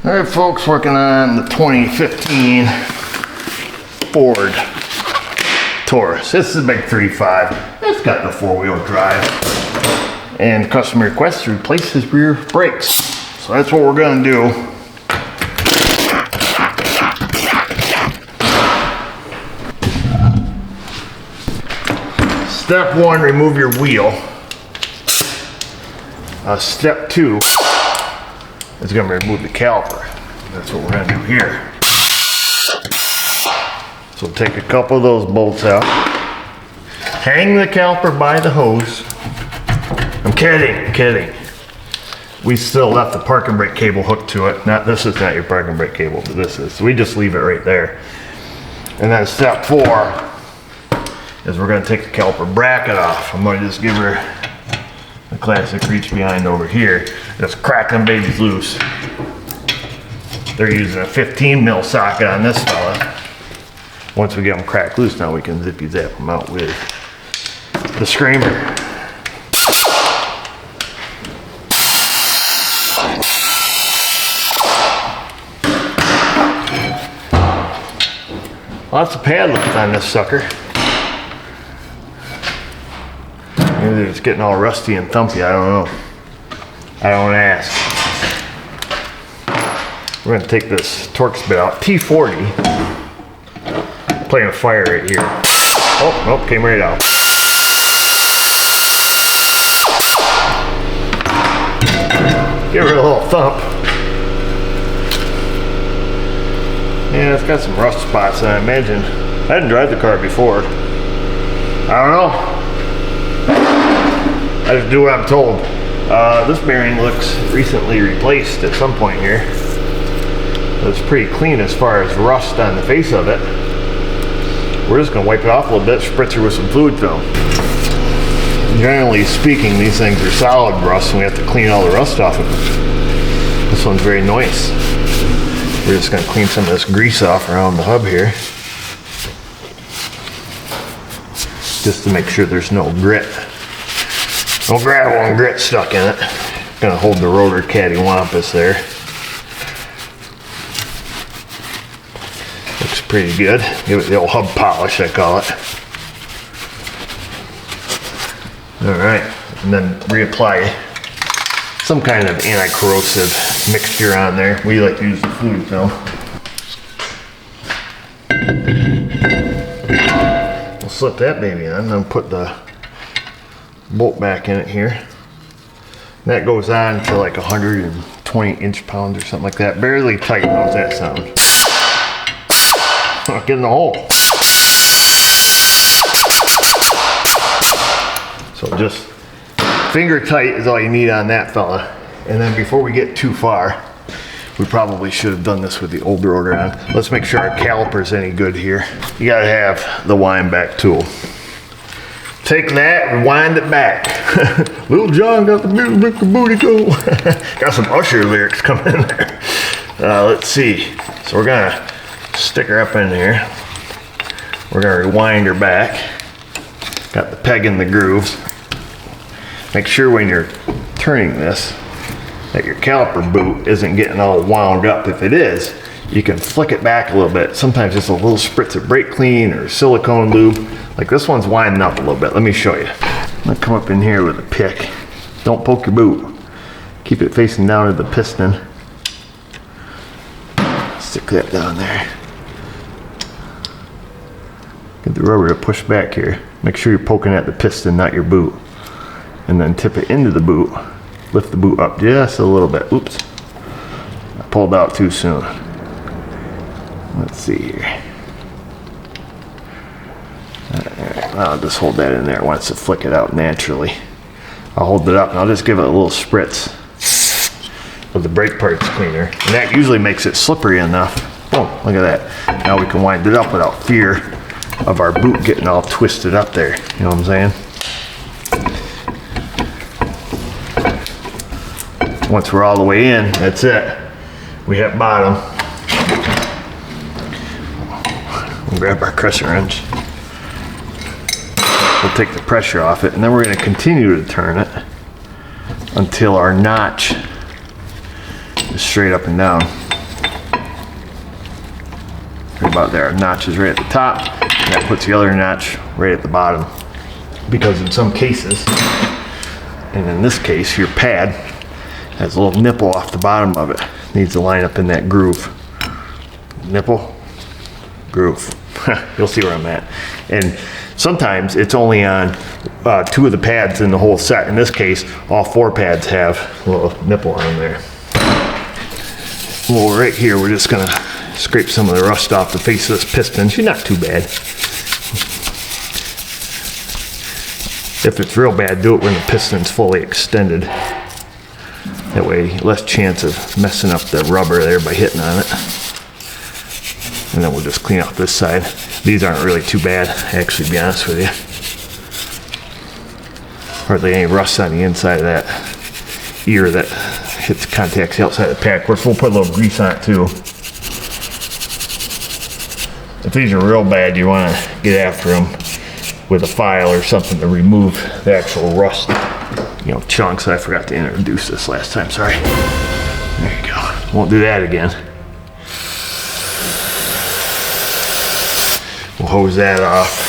Alright folks, working on the 2015 Ford Taurus. This is a big 3.5. It's got the 4-wheel drive. And customer request to replace his rear brakes. So that's what we're going to do. Step 1, remove your wheel. Step 2 is going to remove the caliper. That's what we're going to do here. So take a couple of those bolts out. Hang the caliper by the hose. I'm kidding. We still left the parking brake cable hooked to it. This is not your parking brake cable, but this is. So we just leave it right there. And then step 4 is we're going to take the caliper bracket off. I'm going to just give her the classic reach behind over here. Just crack them babies loose. They're using a 15 mil socket on this fella. Once we get them cracked loose, now we can zippy zap them out with the screamer. Lots of pad left on this sucker. Maybe it's getting all rusty and thumpy, I don't know. I don't ask. We're going to take this Torx bit out. T40. Playing a fire right here. Oh, nope, came right out. Give her a little thump. Yeah, it's got some rust spots, and I imagine I didn't drive the car before. I don't know. I just do what I'm told. This bearing looks recently replaced at some point here. It's pretty clean as far as rust on the face of it. We're just going to wipe it off a little bit, spritz her with some fluid film. Generally speaking, these things are solid rust, and we have to clean all the rust off of them. This one's very nice. We're just going to clean some of this grease off around the hub here, just to make sure there's no grit. No gravel and grit stuck in it. Going to hold the rotor cattywampus there. Looks pretty good. Give it the old hub polish, I call it. Alright, and then reapply some kind of anti-corrosive mixture on there. We like to use the fluid film. We'll slip that baby on and then put the bolt back in it here. And that goes on to like 120 inch-pounds or something like that. Barely tight. How's that sound? Get in the hole. So just finger tight is all you need on that fella. And then before we get too far, we probably should have done this with the old rotor on. Let's make sure our caliper's any good here. You gotta have the wind back tool. Take that and wind it back. Little John got the booty go. Got some Usher lyrics coming in there. Let's see. So we're gonna stick her up in here. We're gonna rewind her back. Got the peg in the grooves. Make sure when you're turning this that your caliper boot isn't getting all wound up. If it is, you can flick it back a little bit. Sometimes just a little spritz of brake clean or silicone lube. Like this one's winding up a little bit. Let me show you. I'm gonna come up in here with a pick. Don't poke your boot. Keep it facing down to the piston. Stick that down there. Get the rubber to push back here. Make sure you're poking at the piston, not your boot. And then tip it into the boot. Lift the boot up just a little bit. Oops. I pulled out too soon. Let's see here. I'll just hold that in there. It wants to flick it out naturally. I'll hold it up and I'll just give it a little spritz of the brake parts cleaner. And that usually makes it slippery enough. Oh, look at that. Now we can wind it up without fear of our boot getting all twisted up there. You know what I'm saying? Once we're all the way in, that's it. We hit bottom. We'll grab our crusher wrench. We'll take the pressure off it, and then we're going to continue to turn it until our notch is straight up and down. Right about there. Notch is right at the top. And that puts the other notch right at the bottom. Because in some cases, and in this case, your pad has a little nipple off the bottom of it. Needs to line up in that groove. Nipple, groove. You'll see where I'm at. And sometimes it's only on 2 of the pads in the whole set. In this case, all 4 pads have a little nipple on there. Well, right here, we're just gonna scrape some of the rust off the face of this piston. She's not too bad. If it's real bad, do it when the piston's fully extended. That way, less chance of messing up the rubber there by hitting on it. And then we'll just clean off this side. These aren't really too bad, actually, to be honest with you. Hardly any rust on the inside of that ear that hits contacts the outside of the pack. Of course, we'll put a little grease on it too. If these are real bad, you want to get after them with a file or something to remove the actual rust, chunks. I forgot to introduce this last time, sorry. There you go. Won't do that again. We'll hose that off.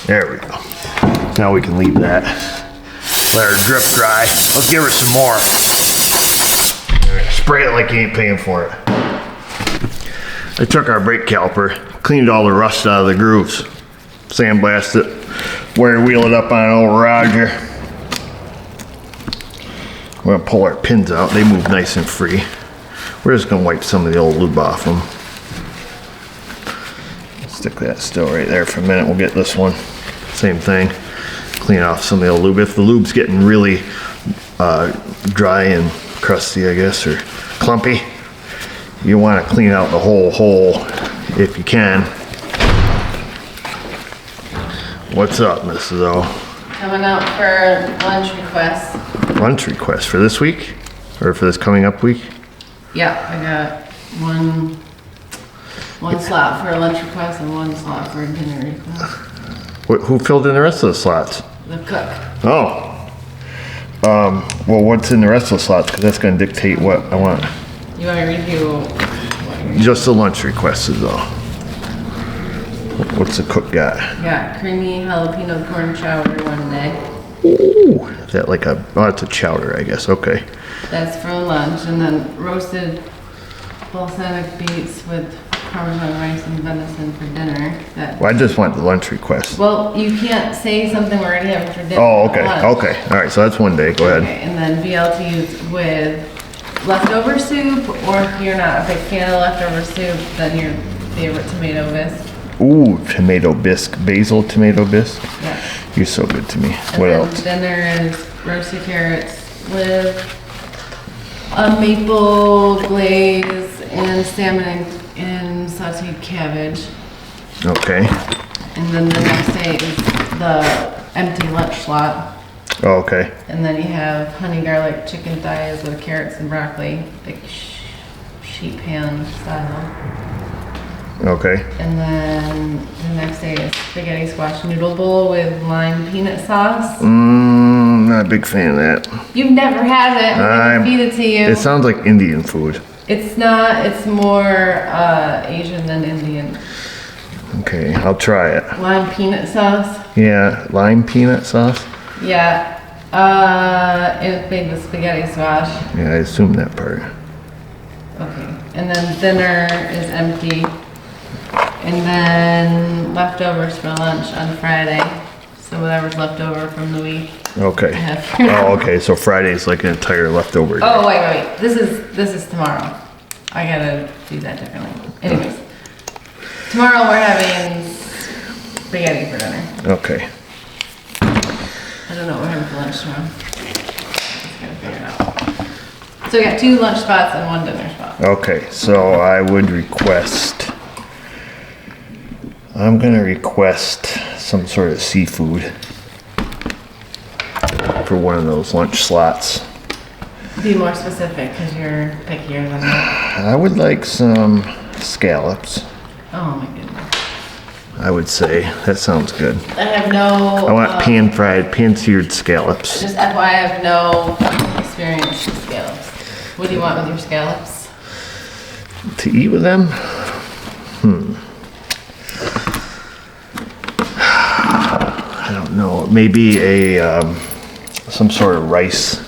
There we go. Now we can leave that. Let her drip dry. Let's give her some more. Spray it like you ain't paying for it. I took our brake caliper, cleaned all the rust out of the grooves, sandblasted it, wire wheel it up on an old Roger. We're gonna pull our pins out. They move nice and free. We're just gonna wipe some of the old lube off them. Stick that still right there for a minute. We'll get this one. Same thing. Clean off some of the old lube. If the lube's getting really dry and crusty, I guess, or clumpy, you want to clean out the whole hole if you can. What's up, Mrs. O? Coming out for lunch requests. Lunch request for this week? Or for this coming up week? Yeah, I got one slot for a lunch request and 1 slot for a dinner request. Who filled in the rest of the slots? The cook. Oh. Well, what's in the rest of the slots? Because that's going to dictate what I want. You want me to read you what Just the lunch requests is all. What's the cook got? Yeah, creamy jalapeno corn chowder 1 day. Ooh, is that like a, oh, it's a chowder, I guess. Okay. That's for lunch, and then roasted balsamic beets with Parmesan rice and venison for dinner. Well, I just want the lunch request. Well, you can't say something we're already having for dinner. Oh, okay. Okay. All right. So that's 1 day. Go ahead. Okay, and then BLTs with leftover soup, or if you're not a big fan of leftover soup, then your favorite tomato bisque. Ooh, tomato bisque. Basil tomato bisque. Yeah. You're so good to me. And What then else? Dinner is roasted carrots with a maple glaze and salmon and sauteed cabbage. Okay. And then the next day is the empty lunch slot. Oh, okay. And then you have honey garlic chicken thighs with carrots and broccoli, like sheet pan style. Okay. And then the next day is spaghetti squash noodle bowl with lime peanut sauce. Not a big fan of that. You've never had it. I'm gonna feed it to you. It sounds like Indian food. It's not. It's more Asian than Indian. Okay, I'll try it. Lime peanut sauce. Yeah, lime peanut sauce. Yeah. It made with spaghetti squash. Yeah, I assumed that part. Okay. And then dinner is empty. And then leftovers for lunch on Friday. So whatever's left over from the week. Okay. Oh, okay. So Friday's like an entire leftover day. Oh, wait. This is tomorrow. I gotta do that differently. Anyways. Tomorrow we're having spaghetti for dinner. Okay. I don't know what we're having for lunch tomorrow. Just gotta figure it out. So we got 2 lunch spots and 1 dinner spot. Okay, so I would request, I'm gonna request some sort of seafood for one of those lunch slots. Be more specific, because you're pickier than that. I would like some scallops. Oh my goodness. I would say. That sounds good. I have no. I want pan-seared scallops. Just FYI, I have no experience with scallops. What do you want with your scallops? To eat with them? I don't know. Maybe some sort of rice.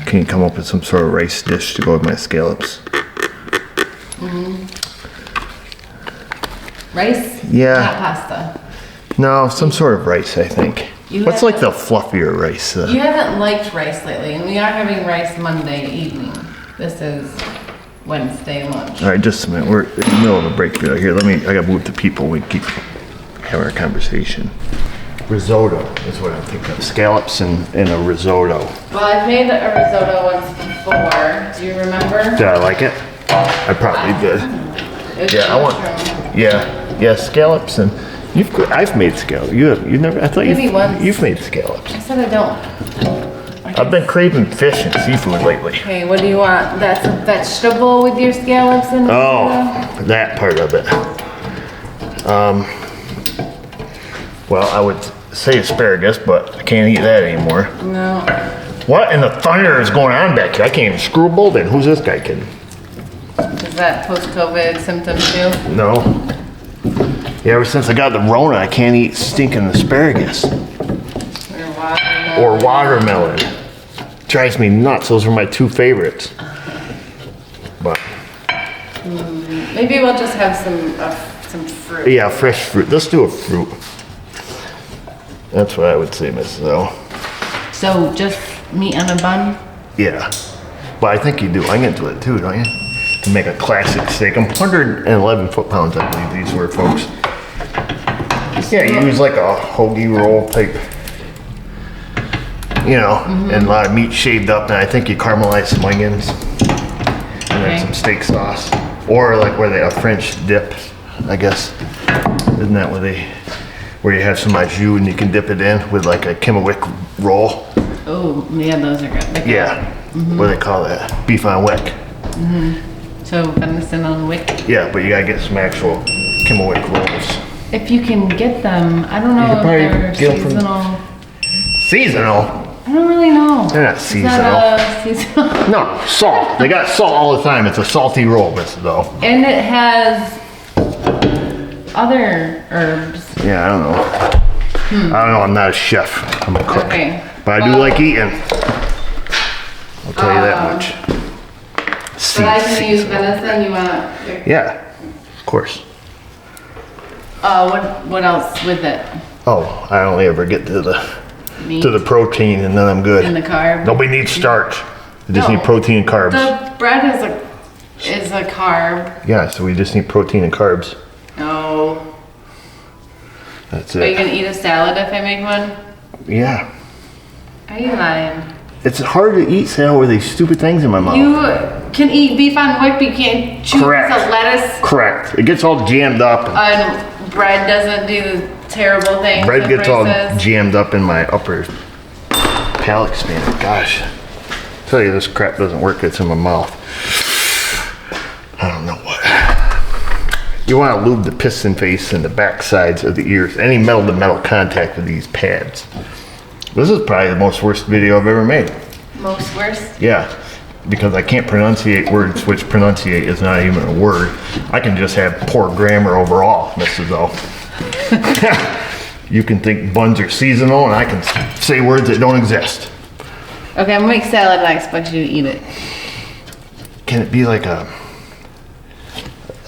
Can you come up with some sort of rice dish to go with my scallops? Rice? Yeah. Not pasta. No, some sort of rice, I think. You What's like haven't- the fluffier rice? You haven't liked rice lately, and we are having rice Monday evening. This is Wednesday lunch. All right, just a minute. We're in the middle of a break here. Here, I gotta move the people. We keep having our conversation. Risotto is what I'm thinking of. Scallops and a risotto. Well, I've made a risotto once before. Do you remember? Did I like it? I probably did. It was Yeah, I want. mushroom. Yeah, scallops and I've made scallops. You've never. I thought Maybe once. you've made scallops. I said I don't. I've been craving fish and seafood lately. Okay, what do you want? That's a vegetable with your scallops in it? Oh, that part of it. Well, I would say asparagus, but I can't eat that anymore. No. What in the thunder is going on back here? I can't even screw a bolt in. Who's this guy kidding? Is that post-COVID symptom too? No. Yeah, ever since I got the Rona, I can't eat stinking asparagus. Or watermelon. Drives me nuts. Those are my two favorites. But Maybe we'll just have some fruit. yeah, fresh fruit. Let's do a fruit. That's what I would say, Mrs. O. So just meat on a bun? Yeah. But I think you do. I get into it too, don't you? To make a classic steak. I'm 111 foot-pounds, I believe these were, folks. Yeah, you use like a hoagie roll type, you know, and a lot of meat shaved up, and I think you caramelize some onions, and then Okay. some steak sauce, or like a French dip, I guess. Isn't that where you have some au jus and you can dip it in with like a Kimmelwick roll? Oh, yeah, those are good. Like Yeah. What do they call that? Beef on wick. So venison on wick. Yeah, but you gotta get some actual Kimmelwick rolls. If you can get them, I don't know could if probably they're get 'em from- seasonal. Seasonal? I don't really know. They're not Is seasonal. that seasonal? No, salt. They got salt all the time. It's a salty roll, Mrs. O. And it has other herbs. Yeah, I don't know. I don't know. I'm not a chef. I'm a cook. Okay. But I do Well- like eating. I'll tell you that much. But I can use venison, you want? Yeah, of course. What else with it? Oh, I only ever get to the Meat protein and then I'm good. and the carb? Nobody needs starch. They just No. need protein and carbs. The bread is a carb. Yeah, so we just need protein and carbs. No. That's Are you it. gonna eat a salad if I make one? Yeah. Are you lying? It's hard to eat salad with these stupid things in my mouth. You can eat beef on wick, but you can't chew Correct. the lettuce. Correct. It gets all jammed up. And bread doesn't do the terrible things. Bread that gets all Bryce says. jammed up in my upper palate expander. Gosh. I tell you, this crap doesn't work. It's in my mouth. I don't know what. You want to lube the piston face and the back sides of the ears. Any metal to metal contact with these pads. This is probably the most worst video I've ever made. Most worst. Yeah. Because I can't pronunciate words, which pronunciate is not even a word. I can just have poor grammar overall, Mrs. O. You can think buns are seasonal, and I can say words that don't exist. Okay, I'm gonna make salad and I expect you to eat it. Can it be like a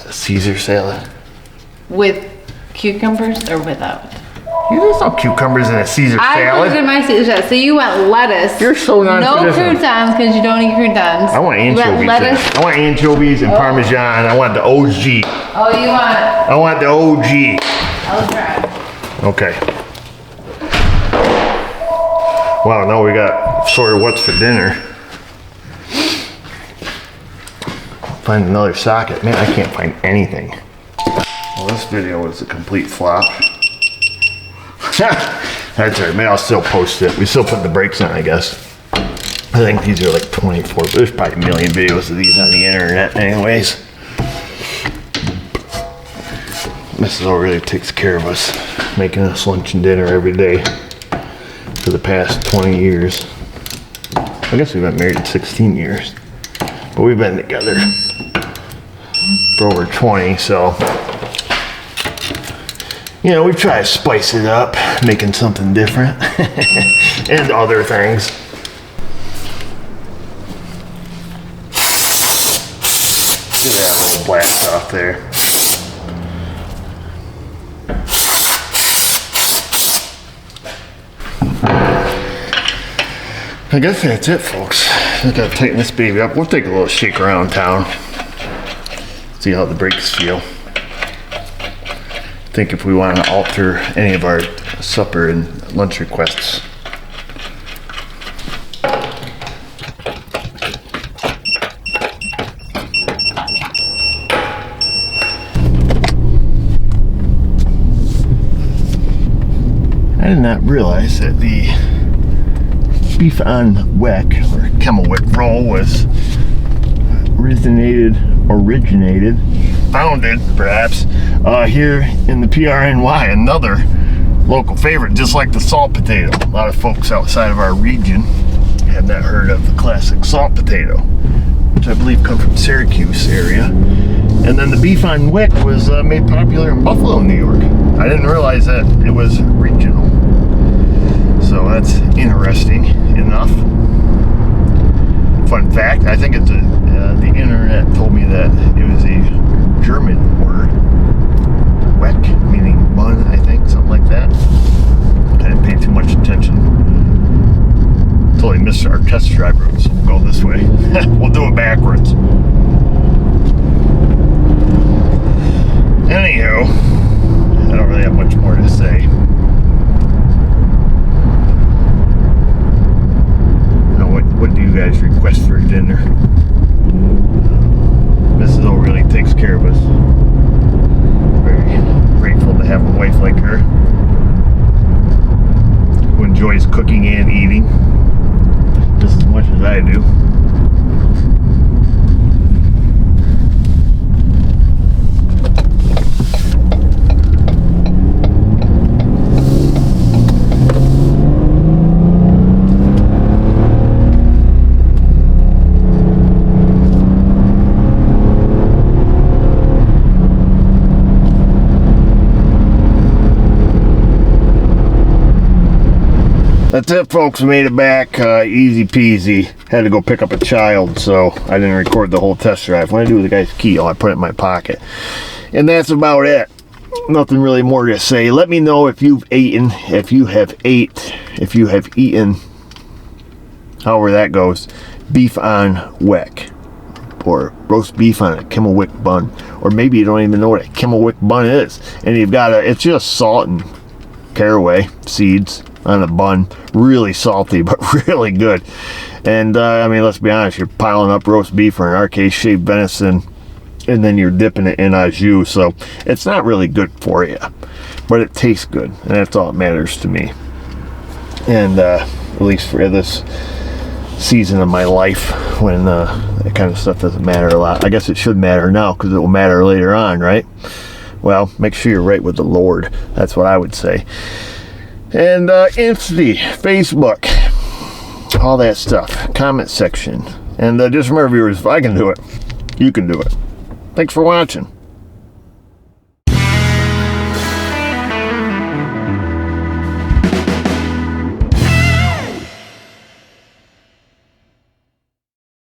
Caesar salad? With cucumbers or without? There's no cucumbers in a Caesar I put it salad. in my Caesar salad. So you want lettuce. You're so No non-traditional. croutons because you don't eat croutons. I want You anchovies. In lettuce. it. I want anchovies and Parmesan. I want the OG. Oh, you want? I want the OG. I'll try. Okay. Wow, now we got sort of what's for dinner. Find another socket. Man, I can't find anything. Well, this video was a complete flop. That's all right, man, I'll still post it. We still put the brakes on, I guess. I think these are like 24, but there's probably a million videos of these on the internet anyways. Mrs. O really takes care of us, making us lunch and dinner every day for the past 20 years. I guess we've been married 16 years, but we've been together for over 20, so, you know, we try to spice it up, making something different, and other things. Look at that little blast off there. I guess that's it, folks. Just gotta tighten this baby up. We'll take a little shake around town. See how the brakes feel. Think if we want to alter any of our supper and lunch requests. I did not realize that the beef on weck or Kemmelwick roll was originated, founded perhaps, here in the PRNY, another local favorite, just like the salt potato. A lot of folks outside of our region have not heard of the classic salt potato, which I believe come from Syracuse area. And then the beef on wick was made popular in Buffalo, New York. I didn't realize that it was regional. So that's interesting enough. Fun fact, I think it's the internet told me that it was a German word. Weck, meaning bun, I think, something like that. I didn't pay too much attention. Totally missed our test drive route, so we'll go this way. We'll do it backwards. Anywho, I don't really have much more to say. What do you guys request for dinner? Mrs. O really takes care of us. Very grateful to have a wife like her who enjoys cooking and eating just as much as I do. That's it, folks. We made it back easy peasy. Had to go pick up a child, so I didn't record the whole test drive. What did I do with the guy's key? Oh, I put it in my pocket. And that's about it. Nothing really more to say. Let me know if you've eaten, if you have eaten, however that goes, beef on weck, or roast beef on a Kemmelwick bun, or maybe you don't even know what a Kemmelwick bun is, and you've got it's just salt and caraway seeds on a bun. Really salty, but really good. And I mean, let's be honest, you're piling up roast beef, or in our case shaved venison, and then you're dipping it in au jus, so it's not really good for you, but it tastes good, and that's all that matters to me. And at least for this season of my life, when that kind of stuff doesn't matter a lot. I guess it should matter now, because it will matter later on, right? Well, make sure you're right with the Lord. That's what I would say. And Insta, Facebook, all that stuff, comment section. And just remember, viewers, if I can do it, you can do it. Thanks for watching.